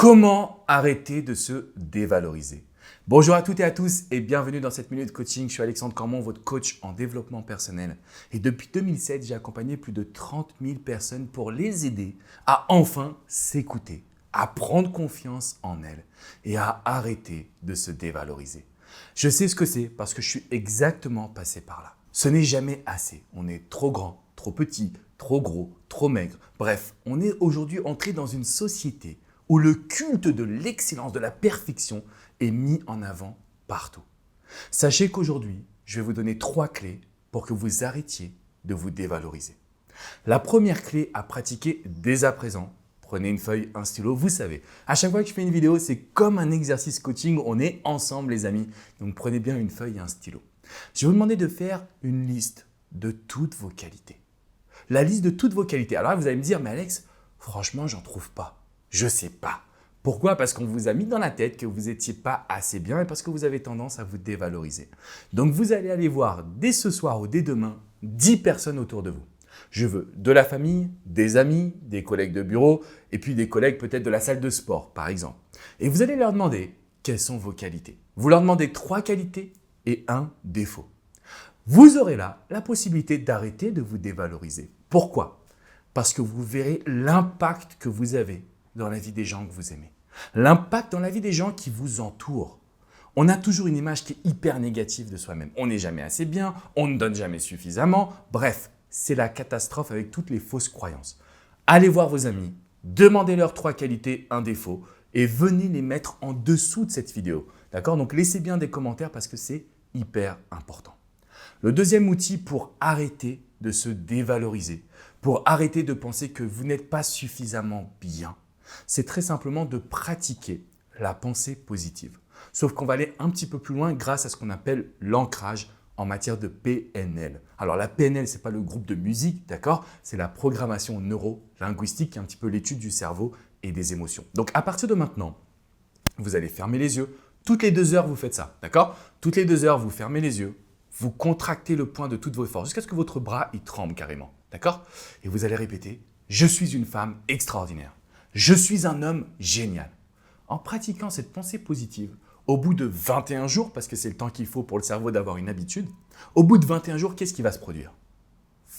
Comment arrêter de se dévaloriser? Bonjour à toutes et à tous et bienvenue dans cette minute coaching. Je suis Alexandre Cormon, votre coach en développement personnel. Et depuis 2007, j'ai accompagné plus de 30 000 personnes pour les aider à enfin s'écouter, à prendre confiance en elles et à arrêter de se dévaloriser. Je sais ce que c'est parce que je suis exactement passé par là. Ce n'est jamais assez. On est trop grand, trop petit, trop gros, trop maigre. Bref, on est aujourd'hui entré dans une société où le culte de l'excellence, de la perfection est mis en avant partout. Sachez qu'aujourd'hui, je vais vous donner 3 clés pour que vous arrêtiez de vous dévaloriser. La première clé à pratiquer dès à présent, prenez une feuille, un stylo, vous savez. À chaque fois que je fais une vidéo, c'est comme un exercice coaching, on est ensemble les amis. Donc prenez bien une feuille et un stylo. Je vais vous demander de faire une liste de toutes vos qualités. La liste de toutes vos qualités. Alors là, vous allez me dire, mais Alex, franchement, j'en trouve pas. Je ne sais pas. Pourquoi? Parce qu'on vous a mis dans la tête que vous n'étiez pas assez bien et parce que vous avez tendance à vous dévaloriser. Donc, vous allez aller voir dès ce soir ou dès demain 10 personnes autour de vous. Je veux de la famille, des amis, des collègues de bureau et puis des collègues peut-être de la salle de sport, par exemple. Et vous allez leur demander quelles sont vos qualités. Vous leur demandez 3 qualités et 1 défaut. Vous aurez là la possibilité d'arrêter de vous dévaloriser. Pourquoi? Parce que vous verrez l'impact que vous avez dans la vie des gens que vous aimez. L'impact dans la vie des gens qui vous entourent. On a toujours une image qui est hyper négative de soi-même. On n'est jamais assez bien, on ne donne jamais suffisamment. Bref, c'est la catastrophe avec toutes les fausses croyances. Allez voir vos amis, demandez-leur 3 qualités, 1 défaut et venez les mettre en dessous de cette vidéo. D'accord? Donc laissez bien des commentaires parce que c'est hyper important. Le deuxième outil pour arrêter de se dévaloriser, pour arrêter de penser que vous n'êtes pas suffisamment bien, c'est très simplement de pratiquer la pensée positive. Sauf qu'on va aller un petit peu plus loin grâce à ce qu'on appelle l'ancrage en matière de PNL. Alors la PNL, ce n'est pas le groupe de musique, d'accord? C'est la programmation neuro-linguistique qui est un petit peu l'étude du cerveau et des émotions. Donc à partir de maintenant, vous allez fermer les yeux. Toutes les 2 heures, vous faites ça, d'accord? Toutes les 2 heures, vous fermez les yeux. Vous contractez le poing de toutes vos forces jusqu'à ce que votre bras il tremble carrément, d'accord? Et vous allez répéter « Je suis une femme extraordinaire ». Je suis un homme génial. En pratiquant cette pensée positive, au bout de 21 jours, parce que c'est le temps qu'il faut pour le cerveau d'avoir une habitude, au bout de 21 jours, qu'est-ce qui va se produire?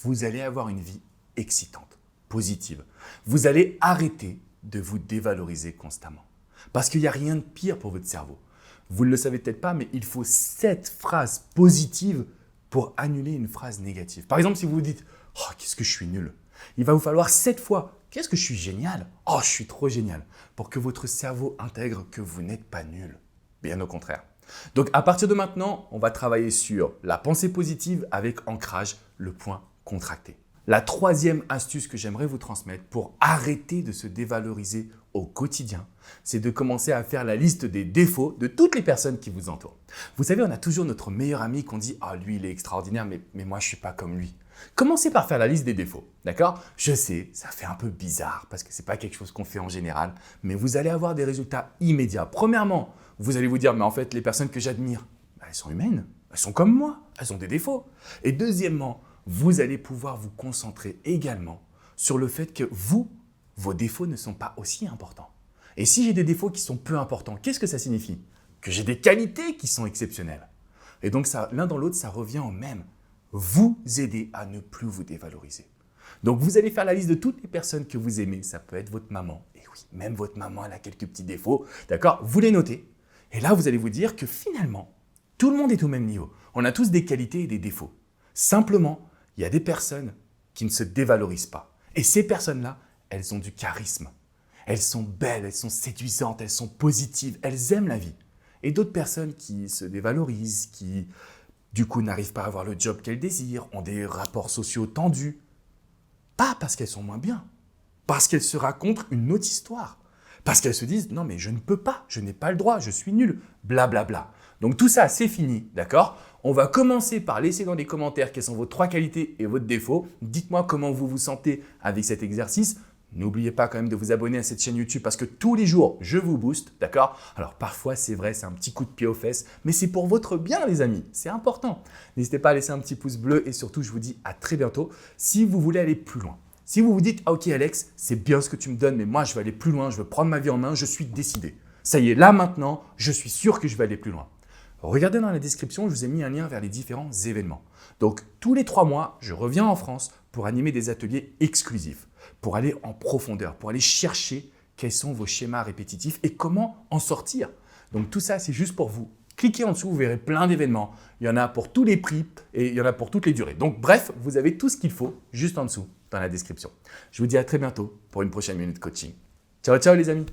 Vous allez avoir une vie excitante, positive. Vous allez arrêter de vous dévaloriser constamment. Parce qu'il n'y a rien de pire pour votre cerveau. Vous ne le savez peut-être pas, mais il faut 7 phrases positives pour annuler une phrase négative. Par exemple, si vous vous dites « Oh, qu'est-ce que je suis nul !» Il va vous falloir 7 fois « Qu'est-ce que je suis génial !»« Oh, je suis trop génial !» pour que votre cerveau intègre que vous n'êtes pas nul. Bien au contraire. Donc, à partir de maintenant, on va travailler sur la pensée positive avec ancrage, le point contracté. La 3e astuce que j'aimerais vous transmettre pour arrêter de se dévaloriser au quotidien, c'est de commencer à faire la liste des défauts de toutes les personnes qui vous entourent. Vous savez, on a toujours notre meilleur ami qu'on dit « Ah, lui, il est extraordinaire, mais moi, je ne suis pas comme lui ». Commencez par faire la liste des défauts, d'accord? Je sais, ça fait un peu bizarre parce que ce n'est pas quelque chose qu'on fait en général, mais vous allez avoir des résultats immédiats. Premièrement, vous allez vous dire « Mais en fait, les personnes que j'admire, elles sont humaines, elles sont comme moi, elles ont des défauts. » Et deuxièmement, vous allez pouvoir vous concentrer également sur le fait que vos défauts ne sont pas aussi importants. Et si j'ai des défauts qui sont peu importants, qu'est-ce que ça signifie? Que j'ai des qualités qui sont exceptionnelles. Et donc, l'un dans l'autre, ça revient au même. Vous aider à ne plus vous dévaloriser. Donc, vous allez faire la liste de toutes les personnes que vous aimez. Ça peut être votre maman. Et oui, même votre maman, elle a quelques petits défauts. D'accord? Vous les notez. Et là, vous allez vous dire que finalement, tout le monde est au même niveau. On a tous des qualités et des défauts. Simplement, il y a des personnes qui ne se dévalorisent pas. Et ces personnes-là, elles ont du charisme. Elles sont belles, elles sont séduisantes, elles sont positives, elles aiment la vie. Et d'autres personnes qui se dévalorisent, qui du coup n'arrivent pas à avoir le job qu'elles désirent, ont des rapports sociaux tendus. Pas parce qu'elles sont moins bien, parce qu'elles se racontent une autre histoire. Parce qu'elles se disent « Non mais je ne peux pas, je n'ai pas le droit, je suis nul, blablabla ». Donc tout ça, c'est fini, d'accord? On va commencer par laisser dans les commentaires quelles sont vos 3 qualités et votre défaut. Dites-moi comment vous vous sentez avec cet exercice. N'oubliez pas quand même de vous abonner à cette chaîne YouTube parce que tous les jours, je vous booste, d'accord? Alors parfois, c'est vrai, c'est un petit coup de pied aux fesses, mais c'est pour votre bien, les amis. C'est important. N'hésitez pas à laisser un petit pouce bleu et surtout, je vous dis à très bientôt. Si vous voulez aller plus loin, Si vous vous dites « Ah ok Alex, c'est bien ce que tu me donnes, mais moi je veux aller plus loin, je veux prendre ma vie en main, je suis décidé. Ça y est, là maintenant, je suis sûr que je vais aller plus loin. » Regardez dans la description, je vous ai mis un lien vers les différents événements. Donc tous les 3 mois, je reviens en France pour animer des ateliers exclusifs, pour aller en profondeur, pour aller chercher quels sont vos schémas répétitifs et comment en sortir. Donc tout ça, c'est juste pour vous. Cliquez en dessous, vous verrez plein d'événements. Il y en a pour tous les prix et il y en a pour toutes les durées. Donc bref, vous avez tout ce qu'il faut juste en dessous dans la description. Je vous dis à très bientôt pour une prochaine minute coaching. Ciao, ciao les amis!